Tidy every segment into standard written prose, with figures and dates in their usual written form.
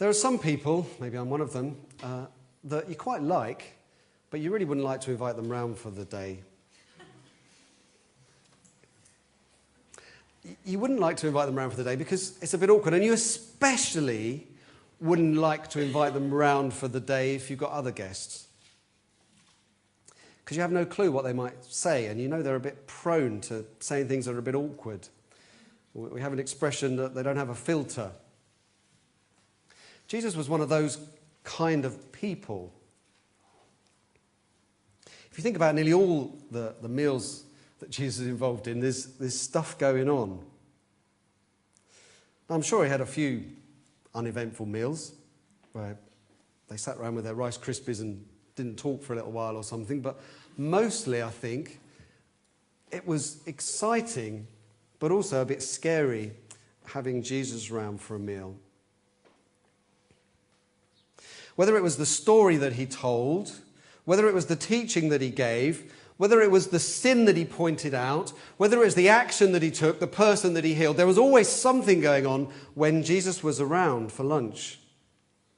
There are some people, maybe I'm one of them, that you quite like, but you really wouldn't like to invite them round for the day. You wouldn't like to invite them round for the day because it's a bit awkward, and you especially wouldn't like to invite them round for the day if you've got other guests. Because you have no clue what they might say, and you know they're a bit prone to saying things that are a bit awkward. We have an expression that they don't have a filter. Jesus was one of those kind of people. If you think about nearly all the meals that Jesus is involved in, there's stuff going on. I'm sure he had a few uneventful meals where they sat around with their Rice Krispies and didn't talk for a little while or something, but mostly I think it was exciting but also a bit scary having Jesus around for a meal. Whether it was the story that he told, whether it was the teaching that he gave, whether it was the sin that he pointed out, whether it was the action that he took, the person that he healed, there was always something going on when Jesus was around for lunch.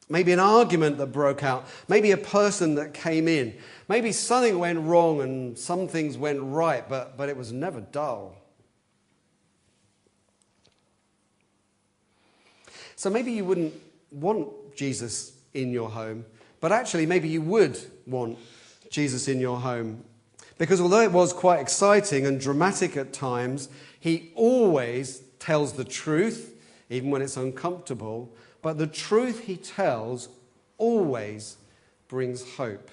Maybe an argument that broke out, maybe a person that came in, maybe something went wrong and some things went right, but it was never dull. So maybe you wouldn't want Jesus in your home, but actually maybe you would want Jesus in your home. Because although it was quite exciting and dramatic at times, he always tells the truth, even when it's uncomfortable. But the truth he tells always brings hope.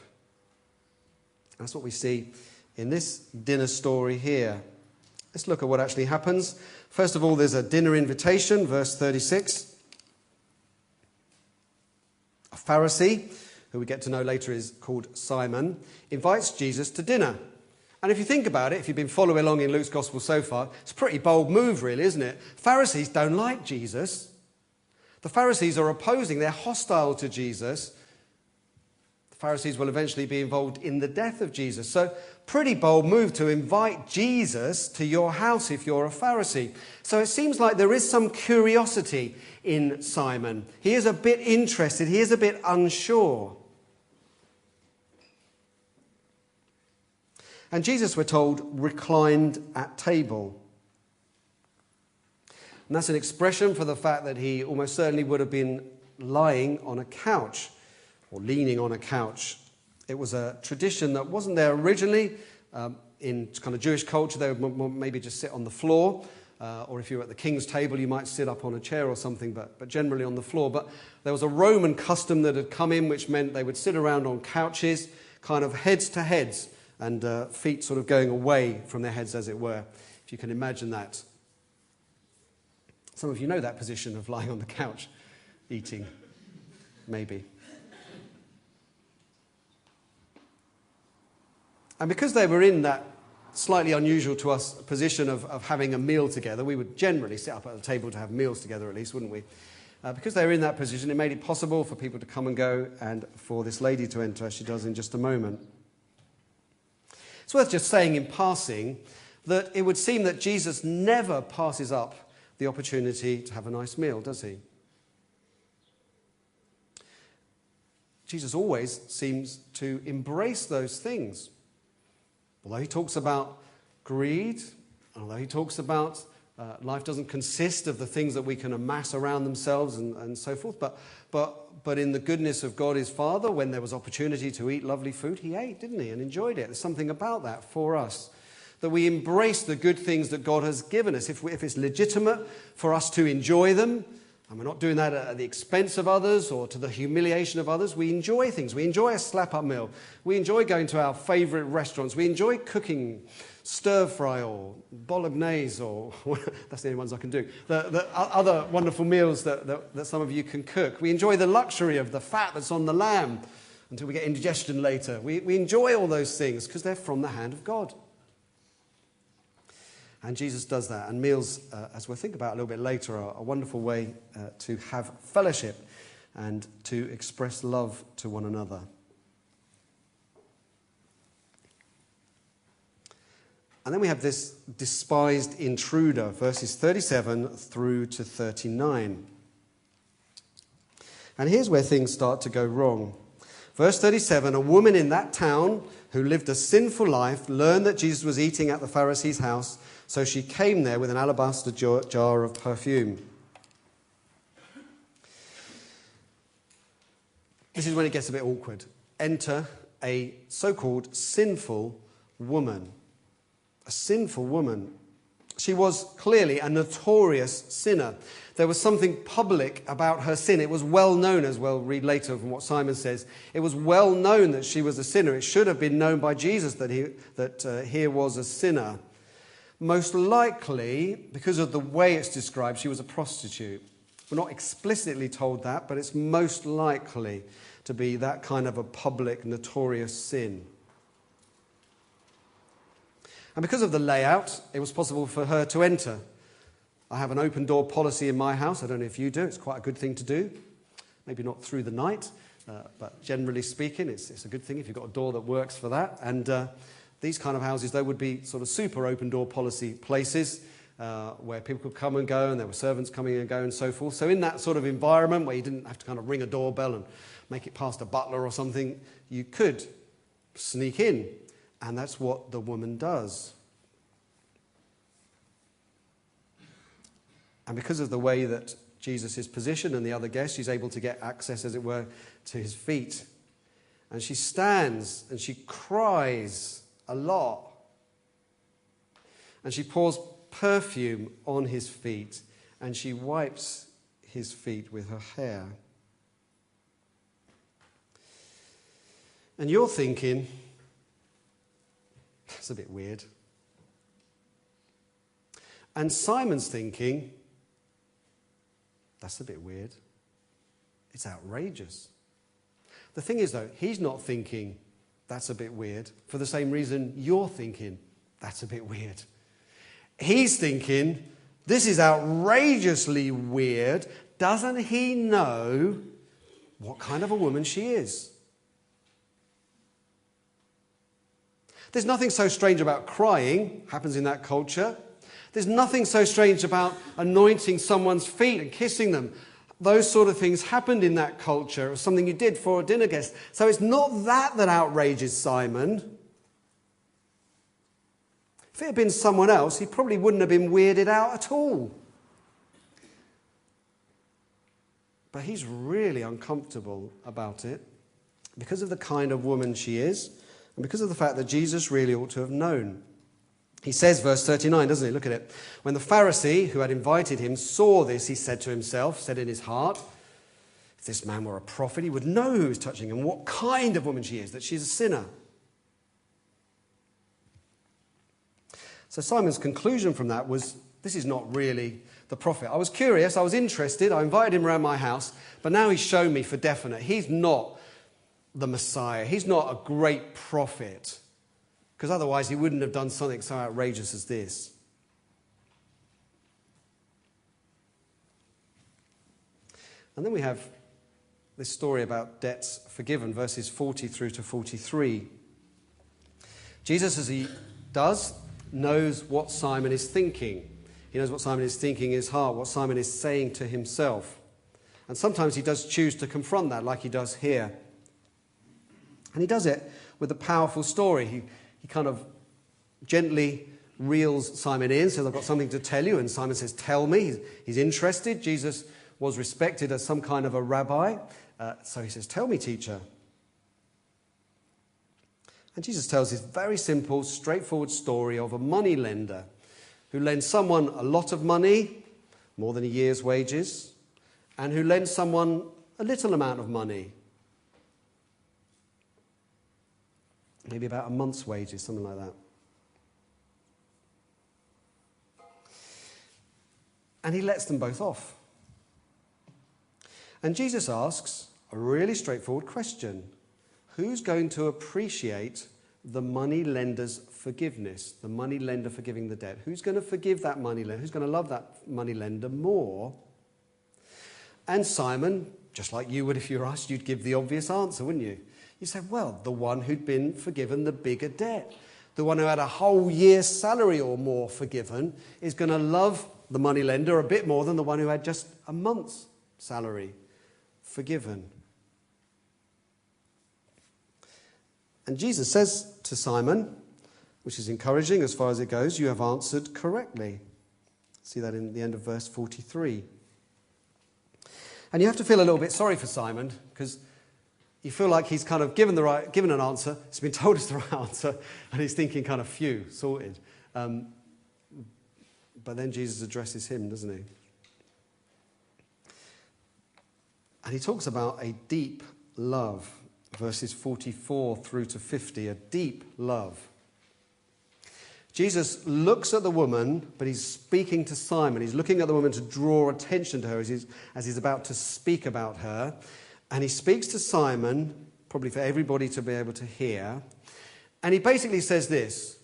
That's what we see in this dinner story here. Let's look at what actually happens. First of all, there's a dinner invitation, verse 36. A Pharisee, who we get to know later is called Simon, invites Jesus to dinner. And if you think about it, if you've been following along in Luke's Gospel so far, it's a pretty bold move really, isn't it? Pharisees don't like Jesus. The Pharisees are opposing, they're hostile to Jesus. The Pharisees will eventually be involved in the death of Jesus. So, pretty bold move to invite Jesus to your house if you're a Pharisee. So it seems like there is some curiosity in Simon. He is a bit interested, he is a bit unsure. And Jesus, we're told, reclined at table. And that's an expression for the fact that he almost certainly would have been lying on a couch or leaning on a couch. It was a tradition that wasn't there originally. In kind of Jewish culture, they would maybe just sit on the floor. Or if you were at the king's table, you might sit up on a chair or something, but generally on the floor. But there was a Roman custom that had come in, which meant they would sit around on couches, kind of heads to heads, and feet sort of going away from their heads, as it were, if you can imagine that. Some of you know that position of lying on the couch, eating, maybe. And because they were in that slightly unusual to us position of having a meal together, we would generally sit up at the table to have meals together at least, wouldn't we? Because they were in that position, it made it possible for people to come and go and for this lady to enter, as she does in just a moment. It's worth just saying in passing that it would seem that Jesus never passes up the opportunity to have a nice meal, does he? Jesus always seems to embrace those things. Although he talks about greed, although he talks about life doesn't consist of the things that we can amass around themselves and so forth, but in the goodness of God his Father, when there was opportunity to eat lovely food, he ate, didn't he, and enjoyed it. There's something about that for us, that we embrace the good things that God has given us. If it's legitimate for us to enjoy them, and we're not doing that at the expense of others or to the humiliation of others, we enjoy things. We enjoy a slap-up meal. We enjoy going to our favourite restaurants. We enjoy cooking stir-fry or bolognese, or that's the only ones I can do. The other wonderful meals that some of you can cook. We enjoy the luxury of the fat that's on the lamb until we get indigestion later. We enjoy all those things because they're from the hand of God. And Jesus does that. And meals, as we'll think about a little bit later, are a wonderful way to have fellowship and to express love to one another. And then we have this despised intruder, verses 37 through to 39. And here's where things start to go wrong. Verse 37, a woman in that town who lived a sinful life learned that Jesus was eating at the Pharisee's house, so she came there with an alabaster jar of perfume. This is when it gets a bit awkward. Enter a so-called sinful woman. A sinful woman. She was clearly a notorious sinner. There was something public about her sin. It was well known, as we'll read later from what Simon says. It was well known that she was a sinner. It should have been known by Jesus that here was a sinner. Most likely, because of the way it's described, she was a prostitute. We're not explicitly told that, but it's most likely to be that kind of a public, notorious sin. And because of the layout, it was possible for her to enter. I have an open door policy in my house. I don't know if you do. It's quite a good thing to do. Maybe not through the night, but generally speaking, it's a good thing if you've got a door that works for that. And these kind of houses, though, would be sort of super open door policy places where people could come and go, and there were servants coming and go and so forth. So in that sort of environment where you didn't have to kind of ring a doorbell and make it past a butler or something, you could sneak in. And that's what the woman does. And because of the way that Jesus is positioned and the other guests, she's able to get access, as it were, to his feet. And she stands and she cries a lot. And she pours perfume on his feet and she wipes his feet with her hair. And you're thinking, that's a bit weird. And Simon's thinking, that's a bit weird. It's outrageous. The thing is, though, he's not thinking, that's a bit weird, for the same reason you're thinking, that's a bit weird. He's thinking, this is outrageously weird. Doesn't he know what kind of a woman she is? There's nothing so strange about crying, happens in that culture. There's nothing so strange about anointing someone's feet and kissing them. Those sort of things happened in that culture. It was something you did for a dinner guest. So it's not that outrages Simon. If it had been someone else, he probably wouldn't have been weirded out at all. But he's really uncomfortable about it because of the kind of woman she is and because of the fact that Jesus really ought to have known. He says, verse 39, doesn't he? Look at it. When the Pharisee who had invited him saw this, he said to himself, said in his heart, if this man were a prophet, he would know who is touching him, what kind of woman she is, that she's a sinner. So Simon's conclusion from that was, this is not really the prophet. I was curious, I was interested, I invited him around my house, but now he's shown me for definite, he's not the Messiah, he's not a great prophet. Because otherwise he wouldn't have done something so outrageous as this. And then we have this story about debts forgiven, verses 40 through to 43. Jesus, as he does, knows what Simon is thinking. He knows what Simon is thinking in his heart, what Simon is saying to himself. And sometimes he does choose to confront that, like he does here. And he does it with a powerful story. He kind of gently reels Simon in, says, I've got something to tell you. And Simon says, tell me. He's interested. Jesus was respected as some kind of a rabbi. So he says, tell me, teacher. And Jesus tells this very simple, straightforward story of a money lender who lends someone a lot of money, more than a year's wages, and who lends someone a little amount of money, maybe about a month's wages, something like that. And he lets them both off. And Jesus asks a really straightforward question. Who's going to appreciate the money lender's forgiveness, the money lender forgiving the debt? Who's going to forgive that money lender? Who's going to love that money lender more? And Simon, just like you would if you were asked, you'd give the obvious answer, wouldn't you? You say, well, the one who'd been forgiven the bigger debt, the one who had a whole year's salary or more forgiven, is going to love the moneylender a bit more than the one who had just a month's salary forgiven. And Jesus says to Simon, which is encouraging as far as it goes, you have answered correctly. See that in the end of verse 43. And you have to feel a little bit sorry for Simon, because you feel like he's kind of given an answer, he's been told it's the right answer, and he's thinking kind of, phew, sorted. But then Jesus addresses him, doesn't he? And he talks about a deep love, verses 44 through to 50, a deep love. Jesus looks at the woman, but he's speaking to Simon. He's looking at the woman to draw attention to her as he's about to speak about her. And he speaks to Simon, probably for everybody to be able to hear. And he basically says this: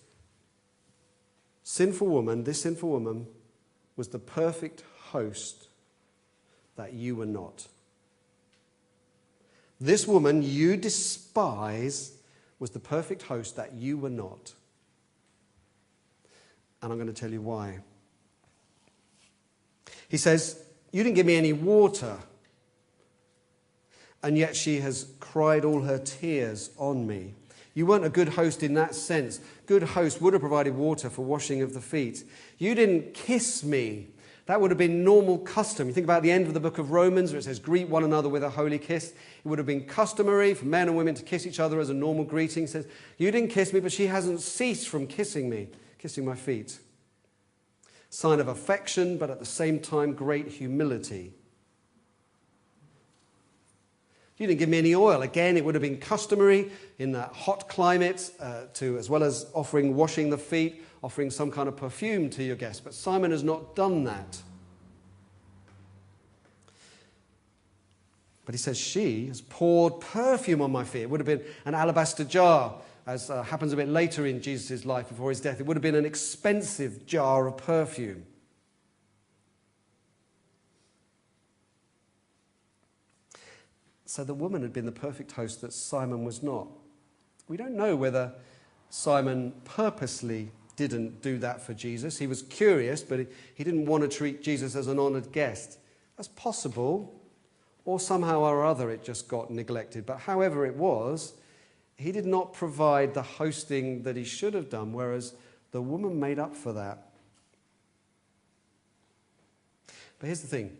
this sinful woman was the perfect host that you were not. This woman you despise was the perfect host that you were not. And I'm going to tell you why. He says, you didn't give me any water, and yet she has cried all her tears on me. You weren't a good host in that sense. Good host would have provided water for washing of the feet. You didn't kiss me. That would have been normal custom. You think about the end of the book of Romans where it says, greet one another with a holy kiss. It would have been customary for men and women to kiss each other as a normal greeting. It says, you didn't kiss me, but she hasn't ceased from kissing me, kissing my feet. Sign of affection, but at the same time, great humility. You didn't give me any oil. Again, it would have been customary in that hot climate to, as well as washing the feet, offering some kind of perfume to your guests. But Simon has not done that. But he says she has poured perfume on my feet. It would have been an alabaster jar, as happens a bit later in Jesus' life before his death. It would have been an expensive jar of perfume. So the woman had been the perfect host that Simon was not. We don't know whether Simon purposely didn't do that for Jesus. He was curious, but he didn't want to treat Jesus as an honoured guest. That's possible, or somehow or other it just got neglected. But however it was, he did not provide the hosting that he should have done, whereas the woman made up for that. But here's the thing.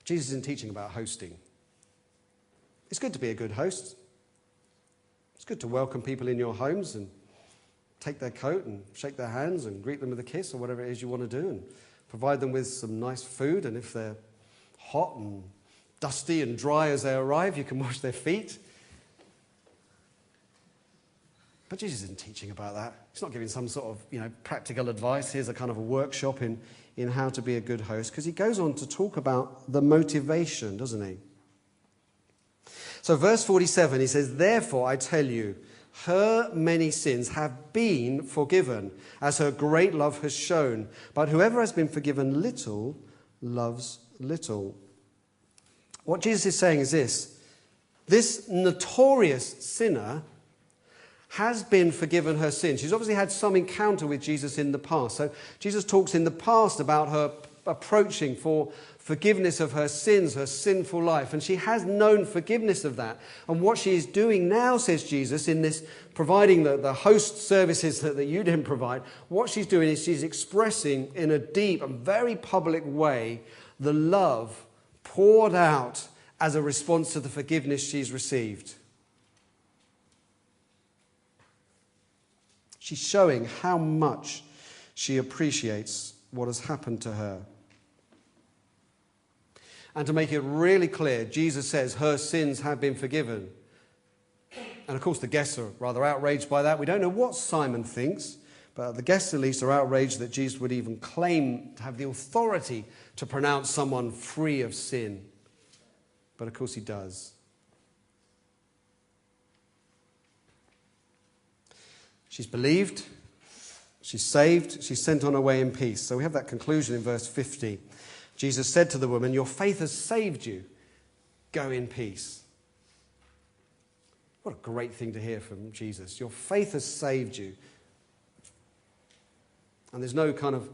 Jesus isn't teaching about hosting. It's good to be a good host. It's good to welcome people in your homes and take their coat and shake their hands and greet them with a kiss or whatever it is you want to do, and provide them with some nice food. And if they're hot and dusty and dry as they arrive, you can wash their feet. But Jesus isn't teaching about that. He's not giving some sort of, practical advice. Here's a kind of a workshop in how to be a good host, because he goes on to talk about the motivation, doesn't he? So verse 47, he says, therefore I tell you, her many sins have been forgiven, as her great love has shown. But whoever has been forgiven little loves little. What Jesus is saying is this notorious sinner has been forgiven her sins. She's obviously had some encounter with Jesus in the past. So Jesus talks in the past about her approaching for forgiveness of her sins, her sinful life. And she has known forgiveness of that. And what she is doing now, says Jesus, in this providing the host services that you didn't provide, what she's doing is she's expressing in a deep and very public way the love poured out as a response to the forgiveness she's received. She's showing how much she appreciates what has happened to her. And to make it really clear, Jesus says her sins have been forgiven. And of course the guests are rather outraged by that. We don't know what Simon thinks, but the guests at least are outraged that Jesus would even claim to have the authority to pronounce someone free of sin. But of course he does. She's believed, she's saved, she's sent on her way in peace. So we have that conclusion in verse 50. Jesus said to the woman, your faith has saved you. Go in peace. What a great thing to hear from Jesus. Your faith has saved you. And there's no kind of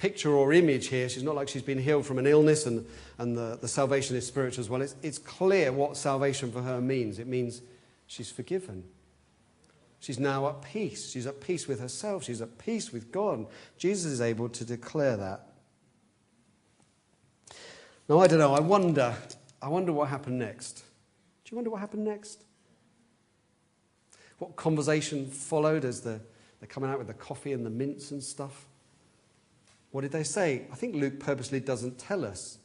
picture or image here. She's not like she's been healed from an illness and the salvation is spiritual as well. It's clear what salvation for her means. It means she's forgiven. She's now at peace. She's at peace with herself. She's at peace with God. Jesus is able to declare that. Now, I don't know. I wonder what happened next. Do you wonder what happened next? What conversation followed as they're coming out with the coffee and the mints and stuff? What did they say? I think Luke purposely doesn't tell us.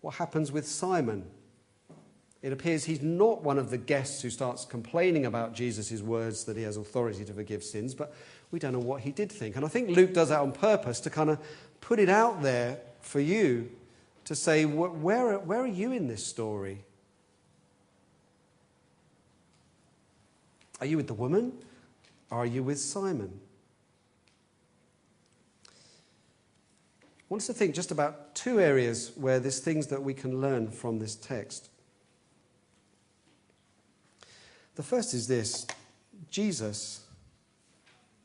What happens with Simon? It appears he's not one of the guests who starts complaining about Jesus' words that he has authority to forgive sins, but we don't know what he did think. And I think Luke does that on purpose to kind of put it out there for you to say, where are you in this story? Are you with the woman? Or are you with Simon? I want us to think just about two areas where there's things that we can learn from this text. The first is this: Jesus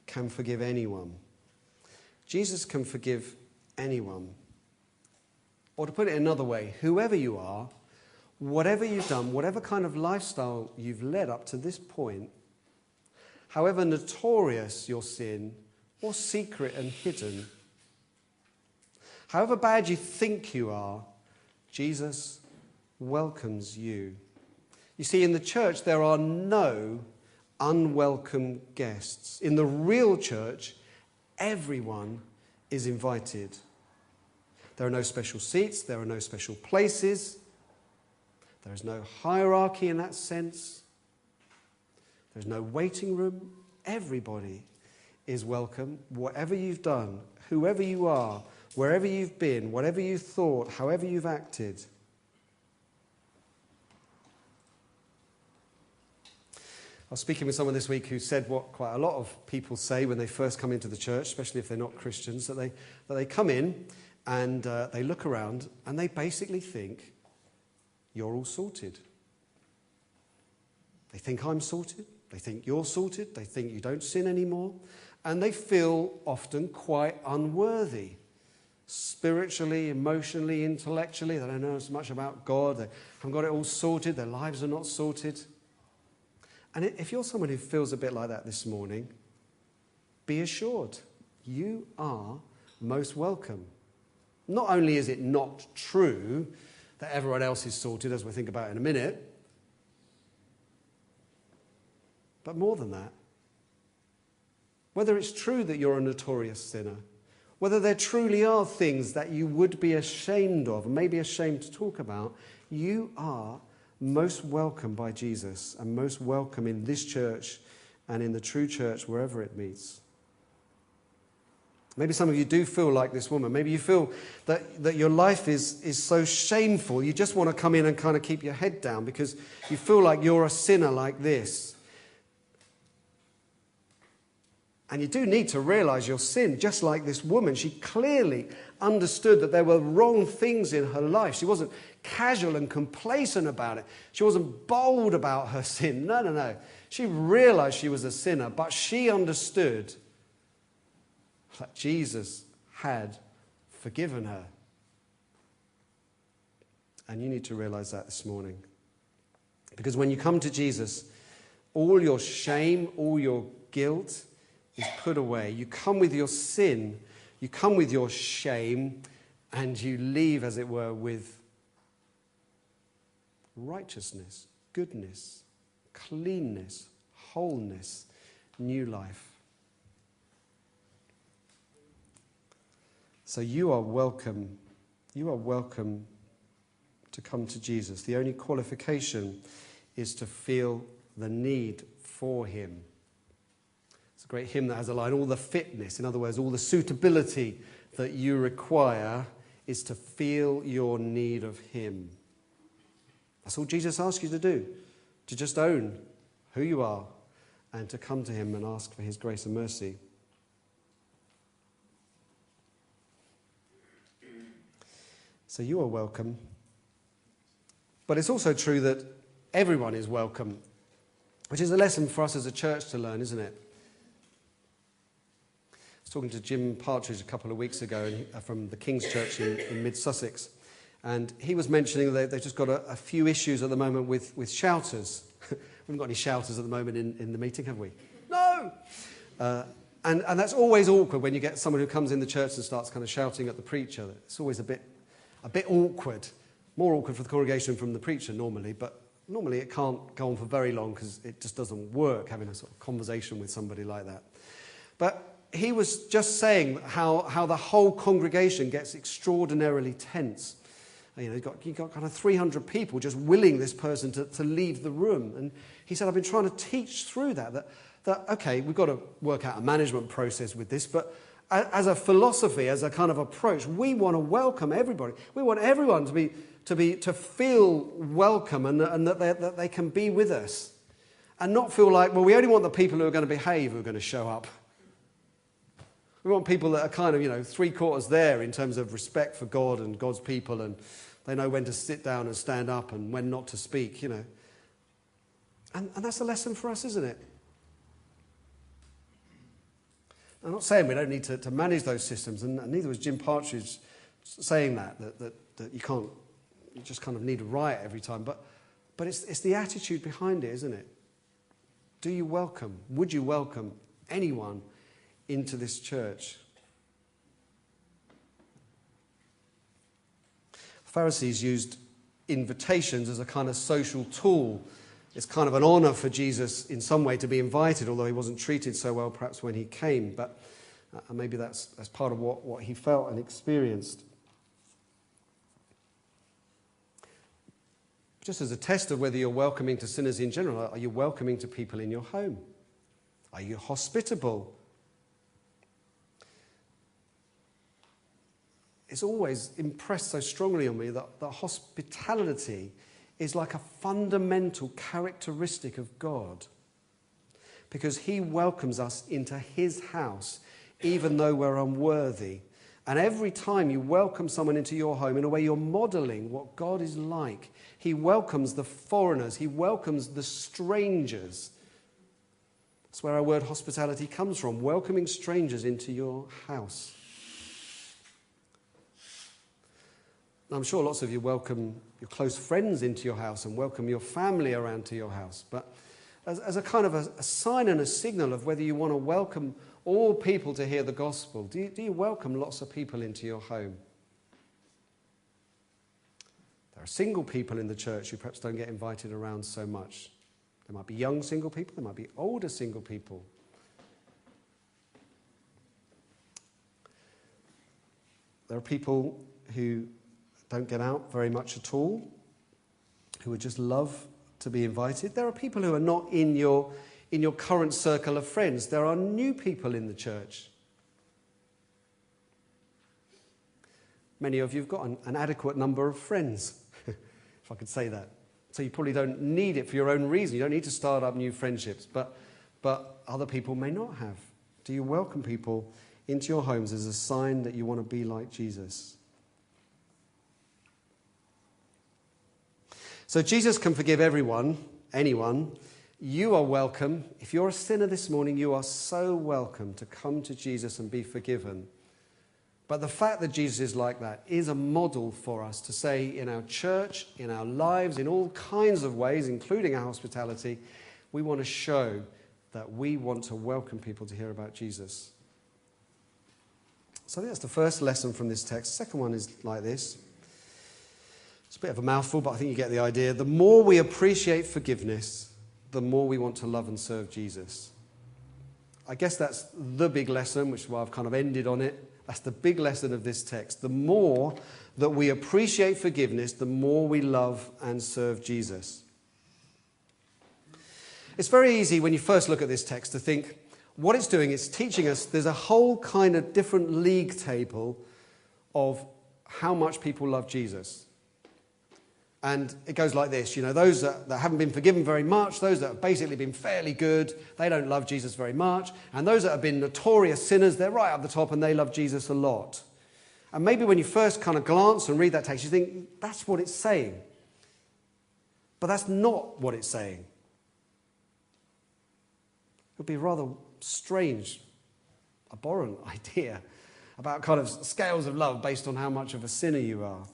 can forgive anyone. Jesus can forgive anyone. Or to put it another way, whoever you are, whatever you've done, whatever kind of lifestyle you've led up to this point, however notorious your sin, or secret and hidden, however bad you think you are, Jesus welcomes you. You see, in the church, there are no unwelcome guests. In the real church, everyone is invited. There are no special seats. There are no special places. There is no hierarchy in that sense. There's no waiting room. Everybody is welcome. Whatever you've done, whoever you are, wherever you've been, whatever you've thought, however you've acted. I was speaking with someone this week who said what quite a lot of people say when they first come into the church, especially if they're not Christians, that they come in and they look around and they basically think, you're all sorted. They think I'm sorted. They think you're sorted. They think you don't sin anymore. And they feel often quite unworthy. Spiritually, emotionally, intellectually. They don't know as much about God. They haven't got it all sorted. Their lives are not sorted. And if you're someone who feels a bit like that this morning, be assured, you are most welcome. Not only is it not true that everyone else is sorted, as we'll think about in a minute, but more than that, whether it's true that you're a notorious sinner, whether there truly are things that you would be ashamed of, and maybe ashamed to talk about, you are most welcome by Jesus and most welcome in this church and in the true church wherever it meets. Maybe some of you do feel like this woman. Maybe you feel that your life is so shameful. You just want to come in and kind of keep your head down because you feel like you're a sinner like this. And you do need to realize your sin, just like this woman. She clearly understood that there were wrong things in her life. She wasn't casual and complacent about it. She wasn't bold about her sin. No. She realized she was a sinner, but she understood that Jesus had forgiven her. And you need to realize that this morning. Because when you come to Jesus, all your shame, all your guilt is put away. You come with your sin, you come with your shame, and you leave, as it were, with righteousness, goodness, cleanness, wholeness, new life. So you are welcome. You are welcome to come to Jesus. The only qualification is to feel the need for him. It's a great hymn that has a line, all the fitness, in other words, all the suitability that you require is to feel your need of him. That's all Jesus asks you to do, to just own who you are and to come to him and ask for his grace and mercy. So you are welcome. But it's also true that everyone is welcome, which is a lesson for us as a church to learn, isn't it? was talking to Jim Partridge a couple of weeks ago from the King's Church in mid-Sussex, and he was mentioning that they've just got a few issues at the moment with shouters. We haven't got any shouters at the moment in the meeting, have we? No! And that's always awkward when you get someone who comes in the church and starts kind of shouting at the preacher. It's always a bit awkward. More awkward for the congregation from the preacher normally, but normally it can't go on for very long because it just doesn't work having a sort of conversation with somebody like that. But he was just saying how the whole congregation gets extraordinarily tense. You know, you've got kind of 300 people just willing this person to leave the room. And he said, I've been trying to teach through that okay, we've got to work out a management process with this, but as a philosophy, as a kind of approach, we want to welcome everybody. We want everyone to feel welcome and that they can be with us. And not feel like, well, we only want the people who are going to behave who are going to show up. We want people that are kind of, 3/4 there in terms of respect for God and God's people, and they know when to sit down and stand up and when not to speak, And that's a lesson for us, isn't it? I'm not saying we don't need to manage those systems, and neither was Jim Partridge saying that you just kind of need a riot every time. But it's the attitude behind it, isn't it? Would you welcome anyone into this church? The Pharisees used invitations as a kind of social tool. It's kind of an honour for Jesus in some way to be invited, although he wasn't treated so well perhaps when he came. But maybe that's part of what he felt and experienced. Just as a test of whether you're welcoming to sinners in general, are you welcoming to people in your home? Are you hospitable? It's always impressed so strongly on me that hospitality is like a fundamental characteristic of God, because he welcomes us into his house even though we're unworthy. And every time you welcome someone into your home, in a way you're modelling what God is like. He welcomes the foreigners. He welcomes the strangers. That's where our word hospitality comes from, welcoming strangers into your house. I'm sure lots of you welcome your close friends into your house and welcome your family around to your house. But as a kind of a sign and a signal of whether you want to welcome all people to hear the gospel, do you welcome lots of people into your home? There are single people in the church who perhaps don't get invited around so much. There might be young single people, there might be older single people. There are people who don't get out very much at all, who would just love to be invited. There are people who are not in your current circle of friends. There are new people in the church. Many of you have got an adequate number of friends, if I could say that. So you probably don't need it for your own reason. You don't need to start up new friendships, but other people may not have. Do you welcome people into your homes as a sign that you want to be like Jesus? So Jesus can forgive anyone. You are welcome. If you're a sinner this morning, you are so welcome to come to Jesus and be forgiven. But the fact that Jesus is like that is a model for us to say in our church, in our lives, in all kinds of ways, including our hospitality, we want to show that we want to welcome people to hear about Jesus. So I think that's the first lesson from this text. The second one is like this. It's a bit of a mouthful, but I think you get the idea. The more we appreciate forgiveness, the more we want to love and serve Jesus. I guess that's the big lesson, which is why I've kind of ended on it. That's the big lesson of this text. The more that we appreciate forgiveness, the more we love and serve Jesus. It's very easy when you first look at this text to think what it's doing is teaching us there's a whole kind of different league table of how much people love Jesus. And it goes like this, those that haven't been forgiven very much, those that have basically been fairly good, they don't love Jesus very much. And those that have been notorious sinners, they're right up the top and they love Jesus a lot. And maybe when you first kind of glance and read that text, you think, that's what it's saying. But that's not what it's saying. It would be rather strange abhorrent idea about kind of scales of love based on how much of a sinner you are.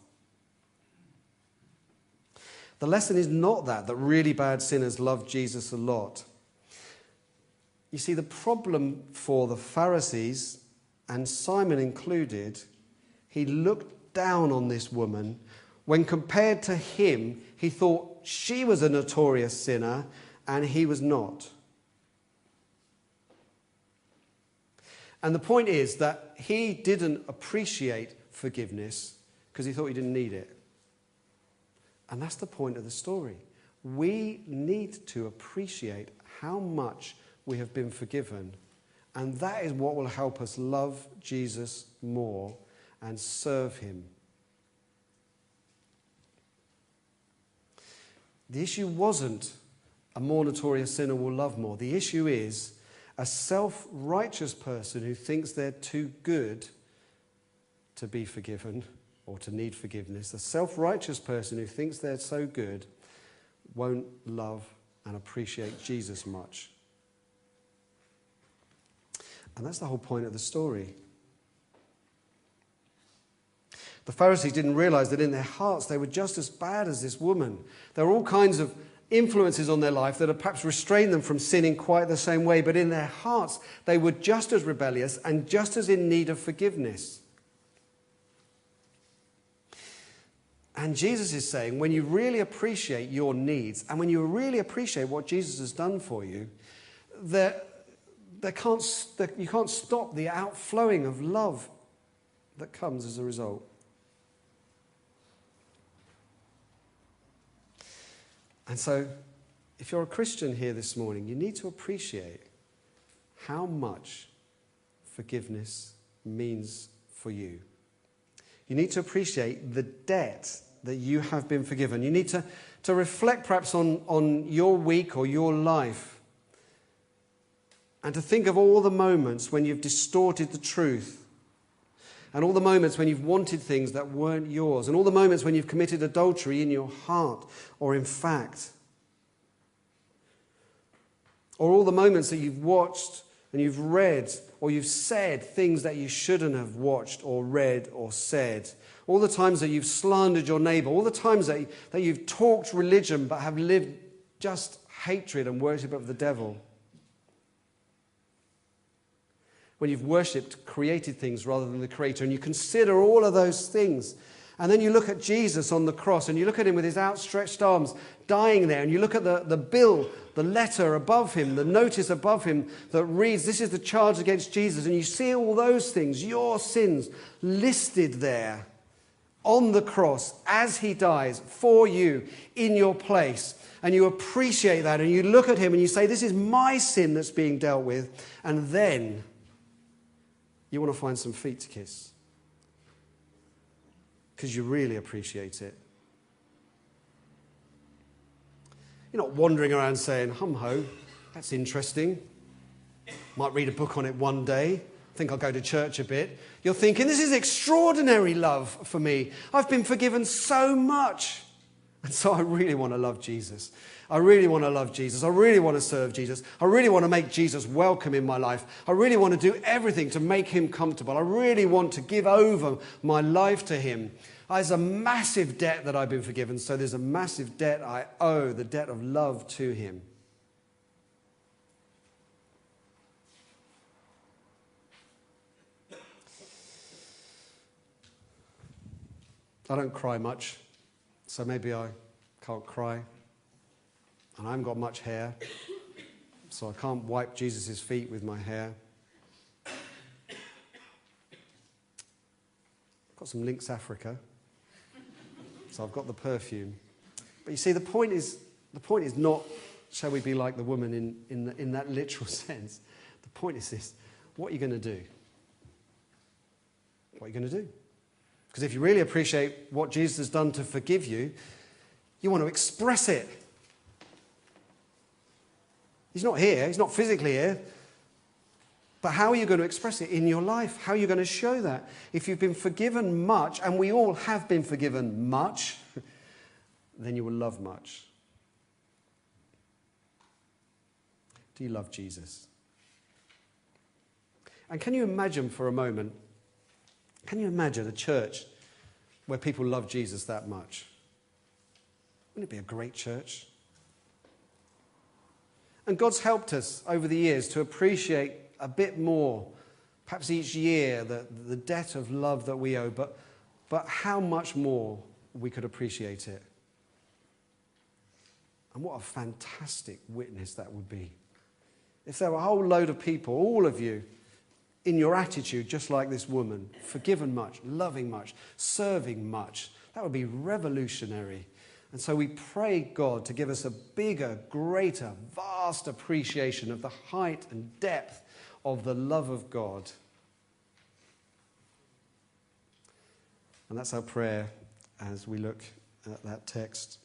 The lesson is not that really bad sinners love Jesus a lot. You see, the problem for the Pharisees, and Simon included, he looked down on this woman. When compared to him, he thought she was a notorious sinner and he was not. And the point is that he didn't appreciate forgiveness because he thought he didn't need it. And that's the point of the story. We need to appreciate how much we have been forgiven. And that is what will help us love Jesus more and serve him. The issue wasn't a more notorious sinner will love more. The issue is a self-righteous person who thinks they're too good to be forgiven or to need forgiveness. A self-righteous person who thinks they're so good won't love and appreciate Jesus much. And that's the whole point of the story. The Pharisees didn't realize that in their hearts they were just as bad as this woman. There were all kinds of influences on their life that had perhaps restrained them from sinning quite the same way, but in their hearts they were just as rebellious and just as in need of forgiveness. And Jesus is saying, when you really appreciate your needs and when you really appreciate what Jesus has done for you, you can't stop the outflowing of love that comes as a result. And so, if you're a Christian here this morning, you need to appreciate how much forgiveness means for you. You need to appreciate the debt that you have been forgiven. You need to reflect perhaps on your week or your life and to think of all the moments when you've distorted the truth and all the moments when you've wanted things that weren't yours and all the moments when you've committed adultery in your heart or in fact. Or all the moments that you've watched and you've read or you've said things that you shouldn't have watched or read or said. All the times that you've slandered your neighbour. All the times that you've talked religion but have lived just hatred and worship of the devil. When you've worshipped created things rather than the Creator, and you consider all of those things. And then you look at Jesus on the cross, and you look at him with his outstretched arms, dying there, and you look at the bill, the letter above him, the notice above him that reads, this is the charge against Jesus, and you see all those things, your sins, listed there on the cross as he dies for you in your place. And you appreciate that, and you look at him and you say, this is my sin that's being dealt with, and then you want to find some feet to kiss because you really appreciate it. You're not wandering around saying, hum-ho, that's interesting. Might read a book on it one day. I think I'll go to church a bit. You're thinking, this is extraordinary love for me. I've been forgiven so much. And so I really want to love Jesus. I really want to love Jesus. I really want to serve Jesus. I really want to make Jesus welcome in my life. I really want to do everything to make him comfortable. I really want to give over my life to him. There's a massive debt that I've been forgiven, so there's a massive debt I owe, the debt of love to him. I don't cry much. So maybe I can't cry, and I haven't got much hair, so I can't wipe Jesus' feet with my hair. I've got some Lynx Africa, so I've got the perfume. But you see, the point is not, shall we be like the woman in that literal sense. The point is this: what are you going to do? What are you going to do? Because if you really appreciate what Jesus has done to forgive you, you want to express it. He's not here. He's not physically here. But how are you going to express it in your life? How are you going to show that? If you've been forgiven much, and we all have been forgiven much, then you will love much. Do you love Jesus? And can you imagine for a moment, can you imagine a church where people love Jesus that much? Wouldn't it be a great church? And God's helped us over the years to appreciate a bit more, perhaps each year, the debt of love that we owe, but how much more we could appreciate it. And what a fantastic witness that would be. If there were a whole load of people, all of you, in your attitude, just like this woman, forgiven much, loving much, serving much, that would be revolutionary. And so we pray God to give us a bigger, greater, vast appreciation of the height and depth of the love of God. And that's our prayer as we look at that text.